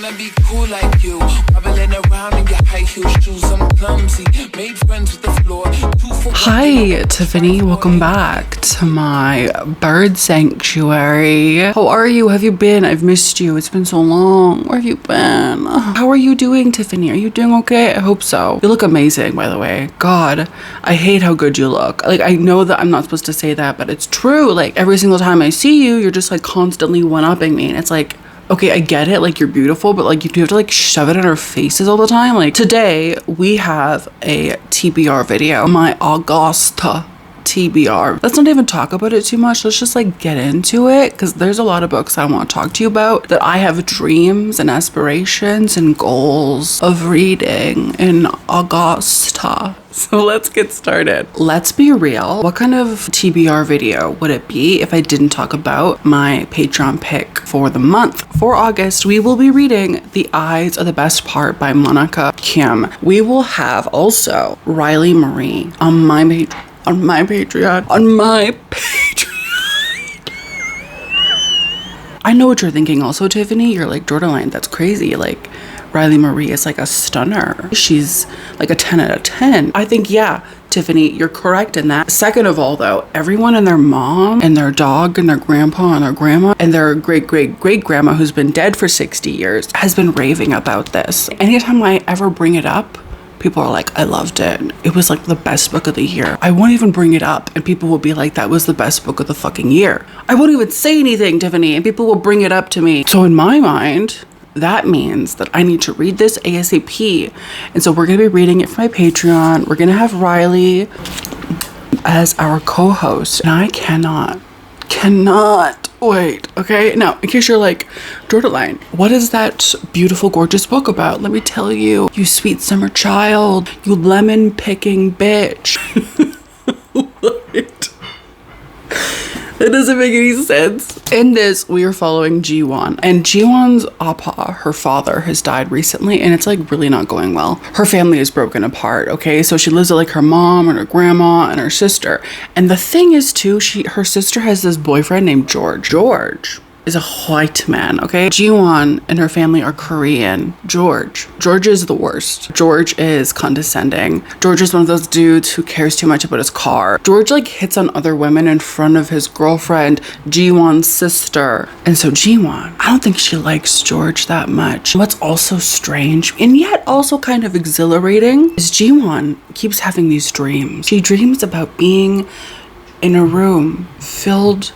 wanna be cool like you. Wobbling around in your high heel shoes, I'm clumsy. Made friends with the floor. Hi, Tiffany. Welcome back to my bird sanctuary. How are you? Have you been? I've missed you. It's been so long. Where have you been? How are you doing, Tiffany? Are you doing okay? I hope so. You look amazing, by the way. God, I hate how good you look. Like, I know that I'm not supposed to say that, but it's true. Like, every single time I see you, you're just like constantly one-upping me. And it's like, okay, I get it, like you're beautiful, but like you do have to like shove it in our faces all the time. Like today we have a TBR video, my Augusta TBR. Let's not even talk about it too much. Let's just like get into it, because there's a lot of books I want to talk to you about that I have dreams and aspirations and goals of reading in Augusta. So let's get started. Let's be real. What kind of TBR video would it be if I didn't talk about my Patreon pick for the month? For August, we will be reading The Eyes Are the Best Part by Monica Kim. We will have also Riley Marie on my Patreon. I know what you're thinking also, Tiffany. You're like, Jordan, that's crazy. Like, Riley Marie is like a stunner. She's like a 10 out of 10. I think, yeah, Tiffany, you're correct in that. Second of all, though, everyone and their mom and their dog and their grandpa and their grandma and their great-great-great-grandma who's been dead for 60 years has been raving about this. Anytime I ever bring it up, people are like, I loved it. It was like the best book of the year. I won't even bring it up and people will be like, that was the best book of the fucking year. I won't even say anything, Tiffany, and people will bring it up to me. So in my mind, that means that I need to read this ASAP. And so we're going to be reading it for my Patreon. We're going to have Riley as our co-host. And I cannot wait. Okay. Now, in case you're like, Jordan, what is that beautiful, gorgeous book about? Let me tell you, you sweet summer child, you lemon picking bitch. What? It doesn't make any sense. In this, we are following Jiwon, and Jiwon's appa, her father, has died recently, and it's like really not going well. Her family is broken apart, okay? So she lives with like her mom and her grandma and her sister. And the thing is too, her sister has this boyfriend named George. George is a white man, okay? Jiwon and her family are Korean. George is the worst. George is condescending. George is one of those dudes who cares too much about his car. George like hits on other women in front of his girlfriend, Jiwon's sister. And so Jiwon, I don't think she likes George that much. What's also strange and yet also kind of exhilarating is Jiwon keeps having these dreams. She dreams about being in a room filled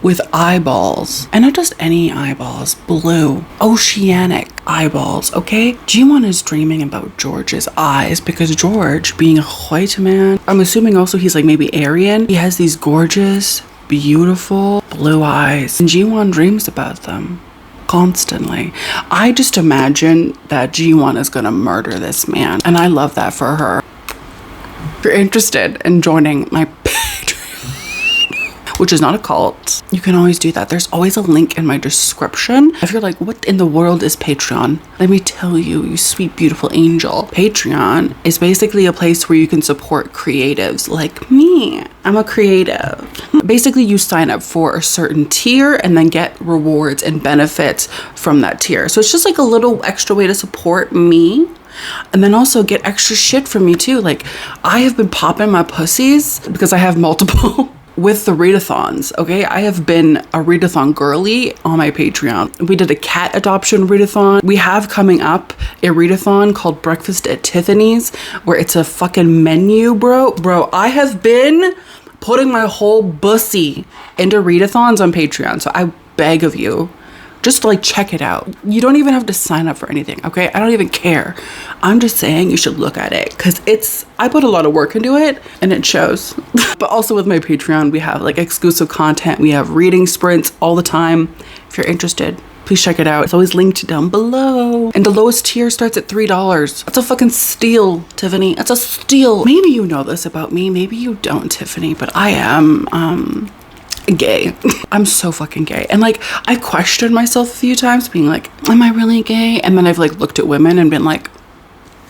with eyeballs, and not just any eyeballs, blue, oceanic eyeballs, okay? Jiwon is dreaming about George's eyes because George, being a white man, I'm assuming also he's like maybe Aryan, he has these gorgeous, beautiful blue eyes, and Jiwon dreams about them constantly. I just imagine that Jiwon is gonna murder this man, and I love that for her. If you're interested in joining my which is not a cult, you can always do that. There's always a link in my description. If you're like, what in the world is Patreon? Let me tell you, you sweet, beautiful angel. Patreon is basically a place where you can support creatives like me. I'm a creative. Basically, you sign up for a certain tier and then get rewards and benefits from that tier. So it's just like a little extra way to support me. And then also get extra shit from me too. Like, I have been popping my pussies because I have multiple with the readathons, okay? I have been a readathon girly on my Patreon. We did a cat adoption readathon. We have coming up a readathon called Breakfast at Tiffany's, where it's a fucking menu, bro. Bro, I have been putting my whole bussy into readathons on Patreon. So I beg of you, just like check it out. You don't even have to sign up for anything, okay? I don't even care. I'm just saying you should look at it because I put a lot of work into it and it shows. But also with my Patreon, we have like exclusive content. We have reading sprints all the time. If you're interested, please check it out. It's always linked down below. And the lowest tier starts at $3. That's a fucking steal, Tiffany. That's a steal. Maybe you know this about me. Maybe you don't, Tiffany, but I am, gay. I'm so fucking gay. And like, I questioned myself a few times being like, am I really gay? And then I've like looked at women and been like,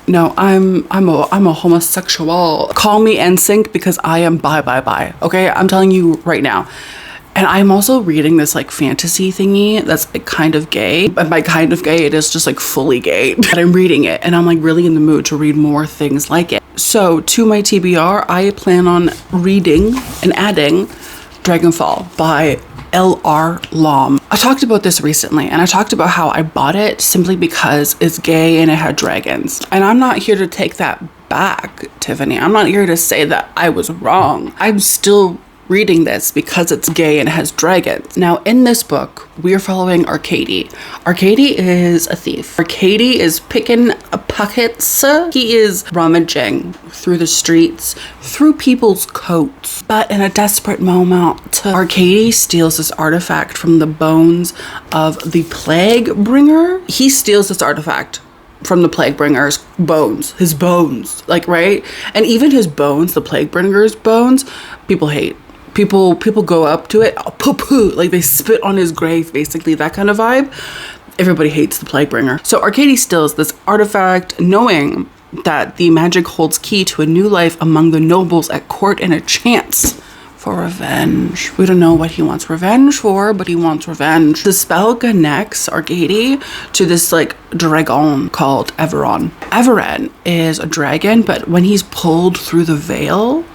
no, I'm a homosexual. Call me NSYNC because I am bi. Okay, I'm telling you right now. And I'm also reading this like fantasy thingy that's like kind of gay. But by kind of gay, it is just like fully gay. But I'm reading it and I'm like really in the mood to read more things like it. So to my TBR, I plan on reading and adding Dragonfall by L.R. Lom. I talked about this recently and I talked about how I bought it simply because it's gay and it had dragons. And I'm not here to take that back, Tiffany. I'm not here to say that I was wrong. I'm still reading this because it's gay and it has dragons. Now in this book, we are following Arcady. Arcady is a thief. Arcady is picking pockets. He is rummaging through the streets, through people's coats. But in a desperate moment, Arcady steals this artifact from the bones of the plague bringer. He steals this artifact from the plague bringer's bones, his bones, like, right? And even his bones, the plague bringer's bones, people hate. People go up to it, poo-poo, like they spit on his grave, basically, that kind of vibe. Everybody hates the plague bringer. So Arcady steals this artifact, knowing that the magic holds key to a new life among the nobles at court and a chance for revenge. We don't know what he wants revenge for, but he wants revenge. The spell connects Arcady to this like dragon called Everon. Everon is a dragon, but when he's pulled through the veil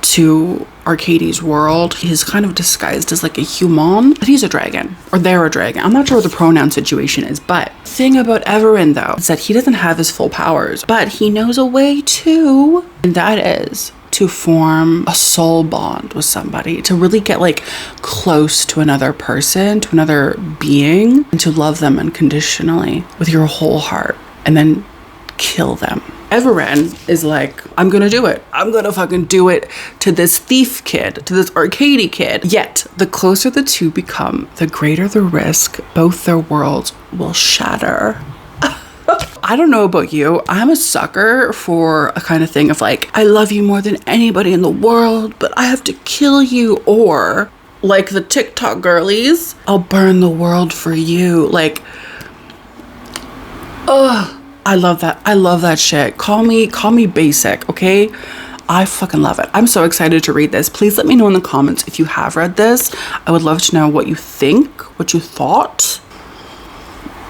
to Arcady's world, he's kind of disguised as like a human, but he's a dragon, or they're a dragon. I'm not sure what the pronoun situation is, but the thing about Everon though is that he doesn't have his full powers, but he knows a way to, and that is to form a soul bond with somebody, to really get like close to another person, to another being, and to love them unconditionally with your whole heart, and then kill them. Everon is like, I'm gonna do it. I'm gonna fucking do it to this thief kid, to this Arcady kid. Yet, the closer the two become, the greater the risk both their worlds will shatter. I don't know about you. I'm a sucker for a kind of thing of like, I love you more than anybody in the world, but I have to kill you. Or like the TikTok girlies, I'll burn the world for you. Like, ugh. I love that. I love that shit. Call me basic, okay? I fucking love it. I'm so excited to read this. Please let me know in the comments if you have read this. I would love to know what you think, what you thought.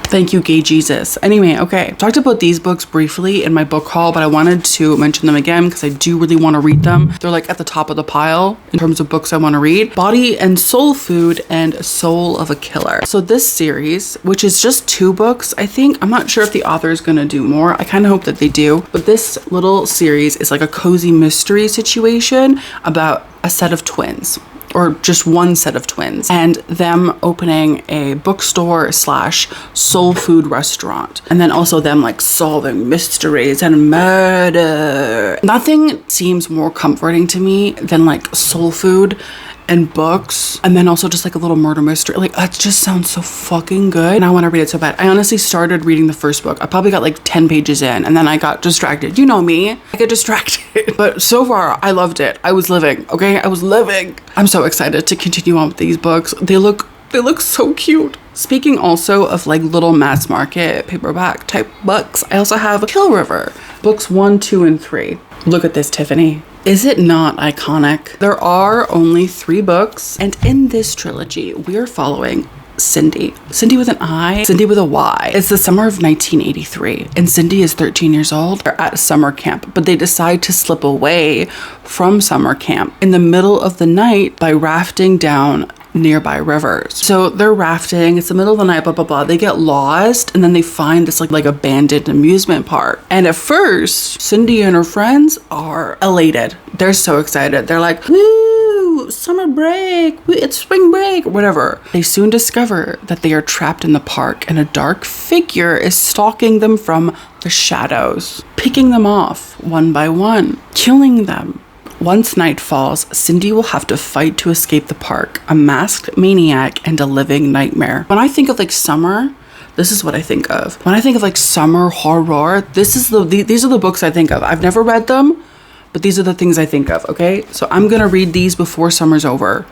Thank you, gay Jesus. Anyway, okay. Talked about these books briefly in my book haul, but I wanted to mention them again because I do really want to read them. They're like at the top of the pile in terms of books I want to read. Body and Soul Food and Soul of a Killer. So this series, which is just 2 books, I think, I'm not sure if the author is going to do more. I kind of hope that they do. But this little series is like a cozy mystery situation about a set of twins, or just one set of twins, and them opening a bookstore / soul food restaurant, and then also them like solving mysteries and murder. Nothing seems more comforting to me than like soul food and books, and then also just like a little murder mystery. Like, that just sounds so fucking good, and I want to read it so bad. I honestly started reading the first book. I probably got like 10 pages in, and then I got distracted. You know me, I get distracted. But so far, I loved it. I was living, okay? I was living. I'm so excited to continue on with these books. They look so cute. Speaking also of like little mass market paperback type books, I also have Kill River, books 1, 2, and 3. Look at this, Tiffany. Is it not iconic? There are only 3 books, and in this trilogy, we are following Cindy. Cindy with an I, Cindy with a Y. It's the summer of 1983, and Cindy is 13 years old. They're at summer camp, but they decide to slip away from summer camp in the middle of the night by rafting down nearby rivers. So they're rafting, it's the middle of the night, blah blah blah. They get lost, and then they find this like abandoned amusement park. And at first, Cindy and her friends are elated. They're so excited. They're like, woo, summer break, it's spring break, whatever. They soon discover that they are trapped in the park, and a dark figure is stalking them from the shadows, picking them off one by one, killing them. Once night falls, Cindy will have to fight to escape the park, a masked maniac and a living nightmare. When I think of like summer, this is what I think of. When I think of like summer horror, these are the books I think of. I've never read them, but these are the things I think of, okay? So I'm gonna read these before summer's over.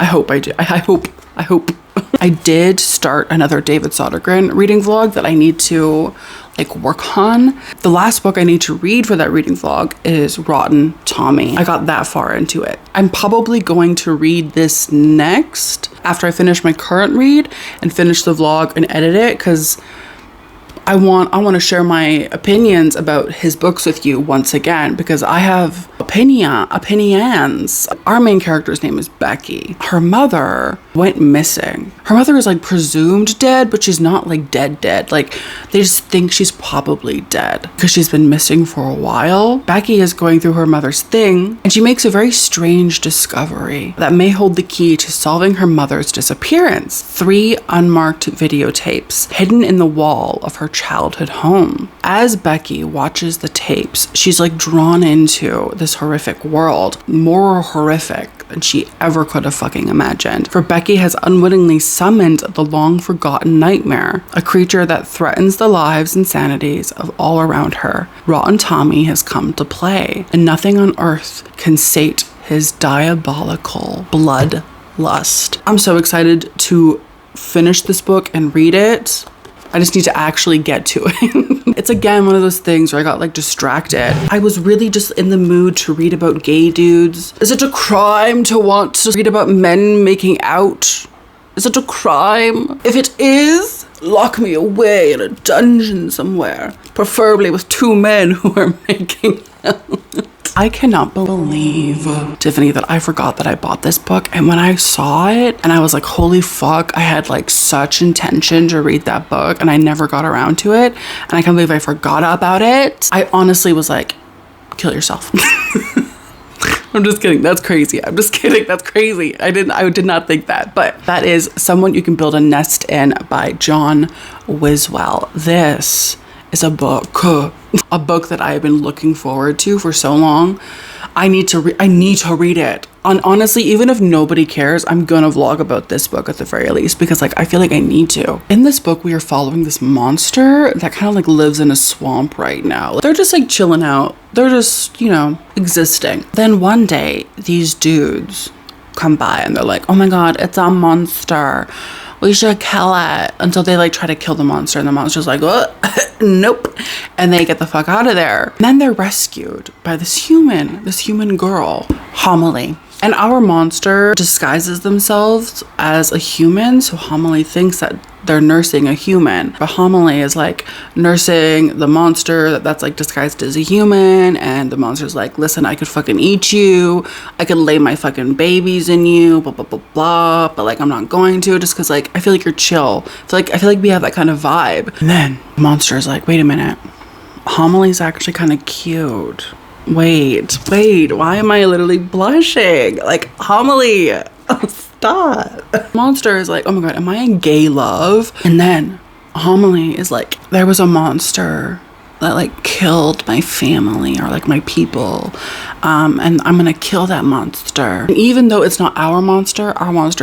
I hope I do. I hope. I did start another David Sodergren reading vlog that I need to like work on. The last book I need to read for that reading vlog is Rotten Tommy. I got that far into it. I'm probably going to read this next after I finish my current read and finish the vlog and edit it, because I want to share my opinions about his books with you once again, because I have opinions. Our main character's name is Becky. Her mother went missing. Her mother is like presumed dead, but she's not like dead. Like they just think she's probably dead because she's been missing for a while. Becky is going through her mother's thing, and she makes a very strange discovery that may hold the key to solving her mother's disappearance. 3 unmarked videotapes hidden in the wall of her childhood home. As Becky watches the tapes, she's like drawn into this horrific world, more horrific than she ever could have fucking imagined. For Becky has unwittingly summoned the long-forgotten nightmare, a creature that threatens the lives and sanities of all around her. Rotten Tommy has come to play, and nothing on earth can sate his diabolical bloodlust. I'm so excited to finish this book and read it. I just need to actually get to it. It's again one of those things where I got like distracted. I was really just in the mood to read about gay dudes. Is it a crime to want to read about men making out? Is it a crime? If it is, lock me away in a dungeon somewhere, preferably with 2 men who are making out. I cannot believe, Tiffany, that I forgot that I bought this book. And when I saw it and I was like, holy fuck, I had like such intention to read that book and I never got around to it. And I can't believe I forgot about it. I honestly was like, kill yourself. I'm just kidding. That's crazy. I'm just kidding. That's crazy. I did not think that. But that is Someone You Can Build a Nest In by John Wiswell. This is a book that I have been looking forward to for so long. I need to read it. And honestly, even if nobody cares, I'm gonna vlog about this book at the very least, because like I feel like I need to. In this book, we are following this monster that kind of like lives in a swamp right now. They're just like chilling out. They're just, you know, existing. Then one day, these dudes come by and they're like, oh my god, it's a monster. We should kill it. Until they like try to kill the monster, and the monster's like, oh, nope. And they get the fuck out of there. And then they're rescued by this human girl, Homily. And our monster disguises themselves as a human, so Homily thinks that they're nursing a human. But Homily is like nursing the monster that's like disguised as a human, and the monster's like, listen, I could fucking eat you. I could lay my fucking babies in you, blah, blah, blah, blah. But like, I'm not going to, just because like, I feel like you're chill. I feel like we have that kind of vibe. And then the monster is like, wait a minute. Homily's actually kind of cute. Wait, why am I literally blushing? Like, Homily, stop. Monster is like, oh my god, am I in gay love? And then Homily is like, there was a monster that like killed my family or like my people, and I'm gonna kill that monster. And even though it's not our monster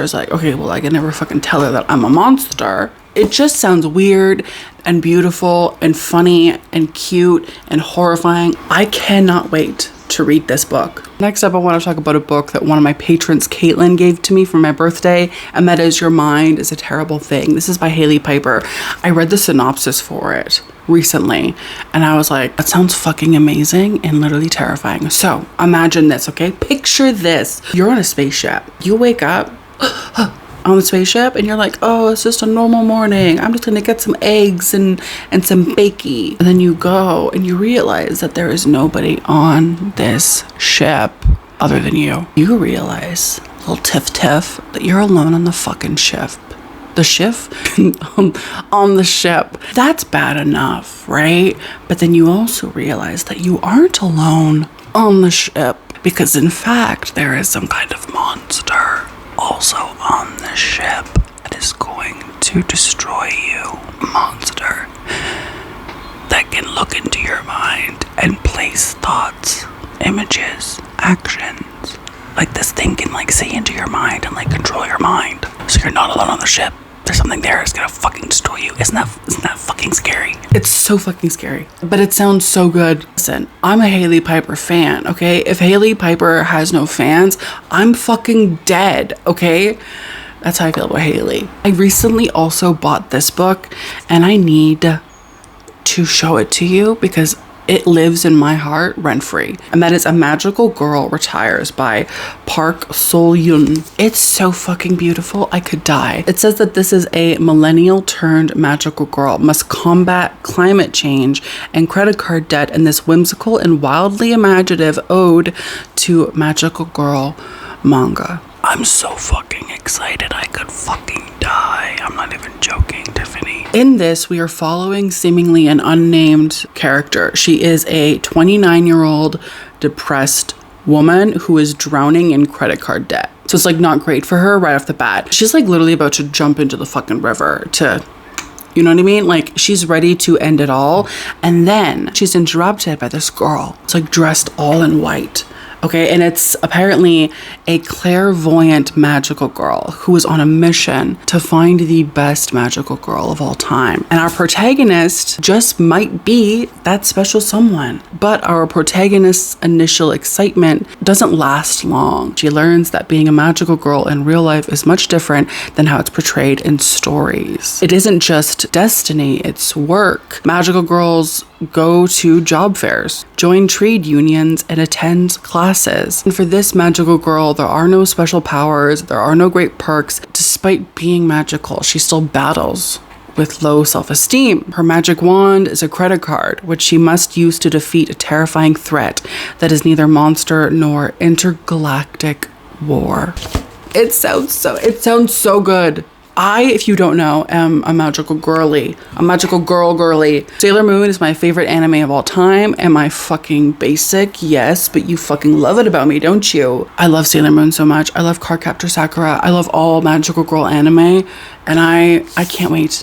is like, okay, well, I can never fucking tell her that I'm a monster. It just sounds weird and beautiful and funny and cute and horrifying. I cannot wait to read this book. Next up, I want to talk about a book that one of my patrons, Caitlin, gave to me for my birthday, and that is Your Mind is a Terrible Thing. This is by Haley Piper. I read the synopsis for it recently, and I was like, that sounds fucking amazing and literally terrifying. So imagine this, okay? Picture this. You're on a spaceship. You wake up on the spaceship and you're like, oh, it's just a normal morning. I'm just gonna get some eggs and some bakey. And then you go and you realize that there is nobody on this ship other than you. You realize, little tiff, that you're alone on the fucking ship. The ship? on the ship. That's bad enough, right? But then you also realize that you aren't alone on the ship, because in fact, there is some kind of monster also on the ship that is going to destroy you. Monster that can look into your mind and place thoughts, images, actions. Like this thing can like see into your mind and like control your mind. So you're not alone on the ship. There's something there that's gonna fucking destroy you. Isn't that fucking scary? It's so fucking scary, but it sounds so good. Listen, I'm a Haley Piper fan, okay? If Haley Piper has no fans, I'm fucking dead, okay? That's how I feel about Haley. I recently also bought this book, and I need to show it to you because it lives in my heart rent-free. And that is A Magical Girl Retires by Park Sol-yoon. It's so fucking beautiful, I could die. It says that this is a millennial turned magical girl must combat climate change and credit card debt in this whimsical and wildly imaginative ode to magical girl manga. I'm so fucking excited, I could fucking die. I'm not even joking, Tiffany. In this, we are following seemingly an unnamed character. She is a 29-year-old depressed woman who is drowning in credit card debt. So it's like not great for her right off the bat. She's like literally about to jump into the fucking river to, you know what I mean? Like she's ready to end it all. And then she's interrupted by this girl. It's like dressed all in white. Okay, and it's apparently a clairvoyant magical girl who is on a mission to find the best magical girl of all time. And our protagonist just might be that special someone. But our protagonist's initial excitement doesn't last long. She learns that being a magical girl in real life is much different than how it's portrayed in stories. It isn't just destiny, it's work. Magical girls go to job fairs, join trade unions, and attend classes. And for this magical girl, there are no special powers, there are no great perks. Despite being magical, she still battles with low self-esteem. Her magic wand is a credit card, which she must use to defeat a terrifying threat that is neither monster nor intergalactic war. It sounds so good. I, if you don't know, am a magical girly. A magical girly. Sailor Moon is my favorite anime of all time. Am I fucking basic? Yes, but you fucking love it about me, don't you? I love Sailor Moon so much. I love Cardcaptor Sakura. I love all magical girl anime. And I can't wait.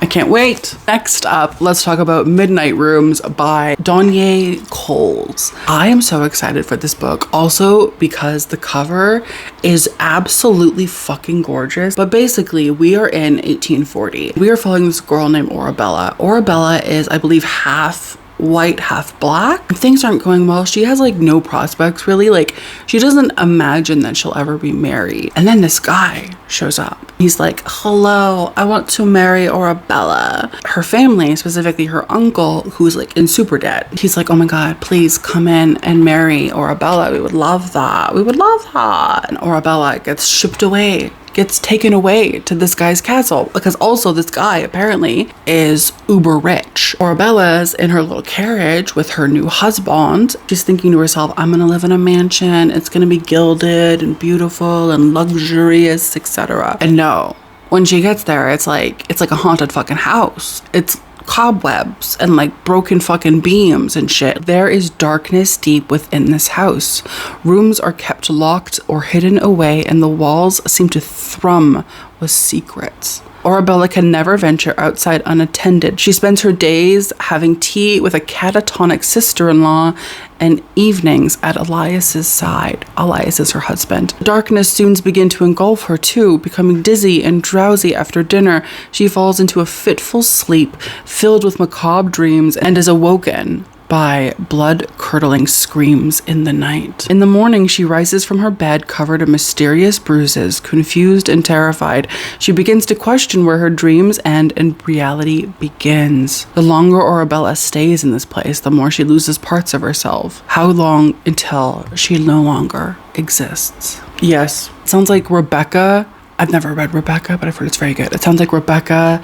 I can't wait. Next up, let's talk about Midnight Rooms by Donye Coles. I am so excited for this book, also because the cover is absolutely fucking gorgeous. But basically, we are in 1840. We are following this girl named Orabella. Orabella is, I believe, half white, half black. Things aren't going well. She has like no prospects really. Like she doesn't imagine that she'll ever be married. And then this guy shows up. He's like, hello, I want to marry Orabella. Her family, specifically her uncle, who's like in super debt. He's like, oh my God, please come in and marry Orabella. We would love that. We would love that. And Orabella gets shipped away, gets taken away to this guy's castle because also this guy apparently is uber rich. Orabella's in her little carriage with her new husband. She's thinking to herself, I'm gonna live in a mansion. It's gonna be gilded and beautiful and luxurious, etc. And no, when she gets there, it's like a haunted fucking house. It's cobwebs and like broken fucking beams and shit. There is darkness deep within this house. Rooms are kept locked or hidden away, and the walls seem to thrum with secrets. Orabella can never venture outside unattended. She spends her days having tea with a catatonic sister-in-law and evenings at Elias's side. Elias is her husband. Darkness soon begins to engulf her too. Becoming dizzy and drowsy after dinner, she falls into a fitful sleep filled with macabre dreams and is awoken by blood-curdling screams in the night. In the morning, she rises from her bed covered in mysterious bruises. Confused and terrified, she begins to question where her dreams end and reality begins. The longer Orabella stays in this place, the more she loses parts of herself. How long until she no longer exists? Yes, it sounds like Rebecca. I've never read Rebecca, but I've heard it's very good. It sounds like Rebecca,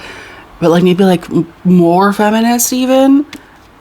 but like maybe like more feminist even.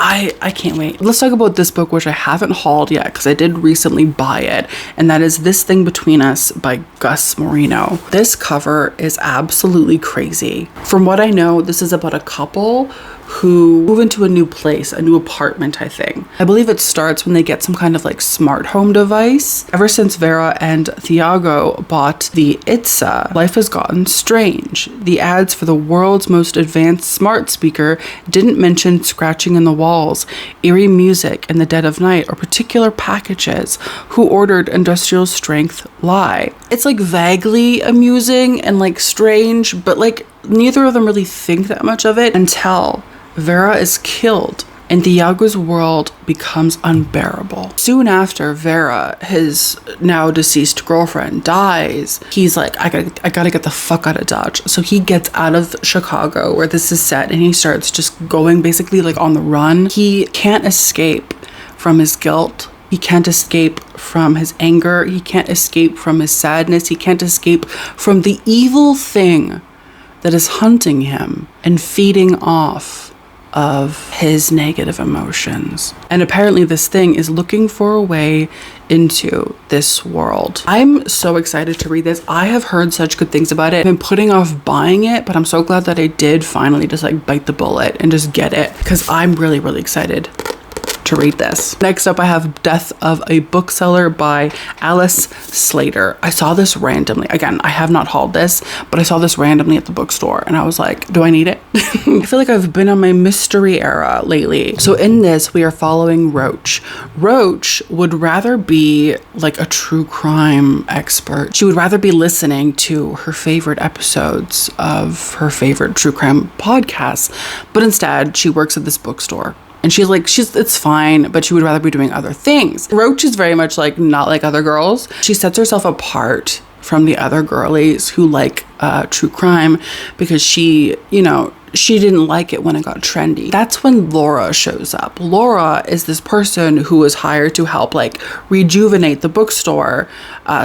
I can't wait. Let's talk about this book, which I haven't hauled yet because I did recently buy it, and that is This Thing Between Us by Gus Moreno. This cover is absolutely crazy. From what I know, this is about a couple who move into a new place, a new apartment, I think. I believe it starts when they get some kind of like smart home device. Ever since Vera and Thiago bought the Itza, life has gotten strange. The ads for the world's most advanced smart speaker didn't mention scratching in the walls, eerie music in the dead of night, or particular packages. Who ordered industrial strength lie? It's like vaguely amusing and like strange, but like neither of them really think that much of it until Vera is killed and Thiago's world becomes unbearable. Soon after, Vera, his now deceased girlfriend, dies. He's like, I gotta get the fuck out of Dodge. So he gets out of Chicago, where this is set, and he starts just going basically like on the run. He can't escape from his guilt. He can't escape from his anger. He can't escape from his sadness. He can't escape from the evil thing that is hunting him and feeding off of his negative emotions. And apparently this thing is looking for a way into this world. I'm so excited to read this. I have heard such good things about it. I've been putting off buying it, but I'm so glad that I did finally just like bite the bullet and just get it, because I'm really, really excited to read this. Next up, I have Death of a Bookseller by Alice Slater. I saw this randomly. Again, I have not hauled this, but I saw this randomly at the bookstore and I was like, do I need it? I feel like I've been on my mystery era lately. So in this, we are following Roach. Roach would rather be like a true crime expert. She would rather be listening to her favorite episodes of her favorite true crime podcasts, but instead she works at this bookstore. And it's fine, but she would rather be doing other things. Roach is very much like not like other girls. She sets herself apart from the other girlies who like true crime because she didn't like it when it got trendy. That's when Laura shows up. Laura is this person who was hired to help like rejuvenate the bookstore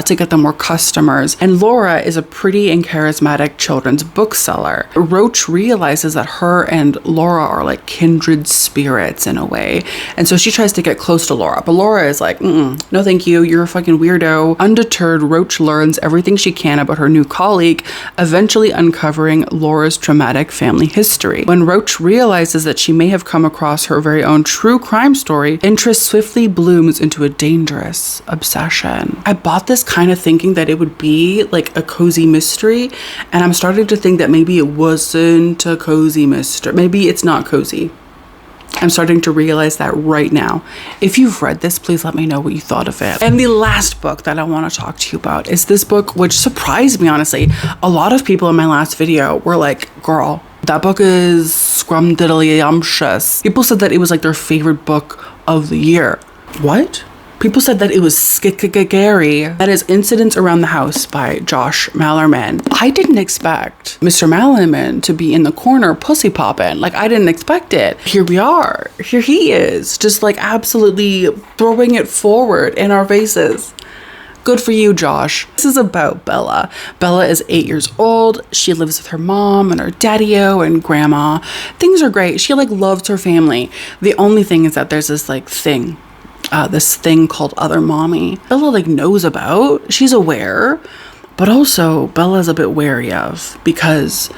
to get them more customers. And Laura is a pretty and charismatic children's bookseller. Roach realizes that her and Laura are like kindred spirits in a way. And so she tries to get close to Laura, but Laura is like, no thank you, you're a fucking weirdo. Undeterred, Roach learns everything she can about her new colleague, eventually uncovering Laura's traumatic family history. When Roach realizes that she may have come across her very own true crime story, interest swiftly blooms into a dangerous obsession. I bought this kind of thinking that it would be like a cozy mystery, and I'm starting to think that maybe it wasn't a cozy mystery. Maybe it's not cozy. I'm starting to realize that right now. If you've read this, please let me know what you thought of it. And the last book that I want to talk to you about is this book, which surprised me, honestly. A lot of people in my last video were like, girl, that book is scrumdiddlyumptious. People said that it was like their favorite book of the year. What? People said that it was scary. That is Incidents Around the House by Josh Malerman. I didn't expect Mr. Malerman to be in the corner pussy popping. Like, I didn't expect it. Here we are. Here he is, just like absolutely throwing it forward in our faces. Good for you, Josh. This is about Bella. Bella is 8 years old. She lives with her mom and her daddy-o and grandma. Things are great. She like loves her family. The only thing is that there's this like thing. This thing called Other Mommy. Bella like knows about. She's aware, but also Bella's a bit wary of, because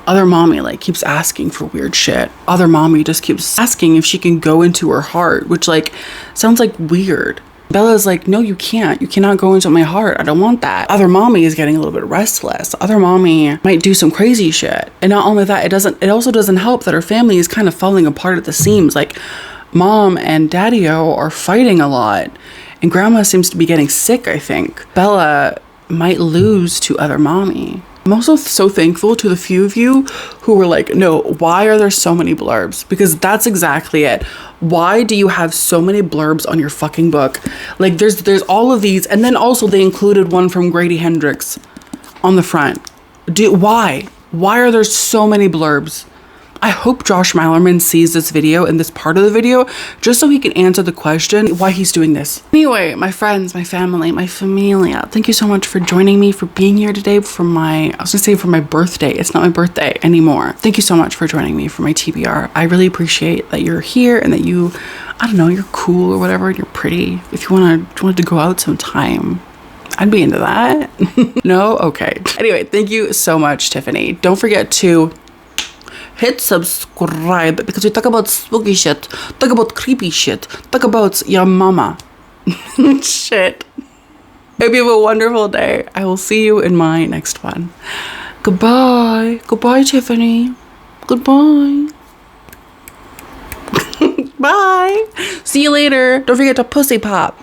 Other Mommy like keeps asking for weird shit. Other Mommy just keeps asking if she can go into her heart, which like sounds like weird. Bella's like, no, you can't. You cannot go into my heart. I don't want that. Other Mommy is getting a little bit restless. Other Mommy might do some crazy shit. And not only that, it also doesn't help that her family is kind of falling apart at the seams. Like, Mom and Daddy-o are fighting a lot, and Grandma seems to be getting sick, I think. Bella might lose to Other Mommy. I'm also so thankful to the few of you who were like, no, why are there so many blurbs? Because that's exactly it. Why do you have so many blurbs on your fucking book? Like, there's all of these, and then also they included one from Grady Hendrix on the front. Why? Why are there so many blurbs? I hope Josh Malerman sees this video and this part of the video just so he can answer the question why he's doing this. Anyway, my friends, my family, my familia, thank you so much for joining me, for being here today for my birthday. It's not my birthday anymore. Thank you so much for joining me for my TBR. I really appreciate that you're here and that you, I don't know, you're cool or whatever, and you're pretty. If you wanted to go out sometime, I'd be into that. No? Okay. Anyway, thank you so much, Tiffany. Don't forget to hit subscribe, because we talk about spooky shit, talk about creepy shit, talk about your mama. Shit. Hope you have a wonderful day. I will see you in my next one. Goodbye. Goodbye, Tiffany. Goodbye. Bye. See you later. Don't forget to pussy pop.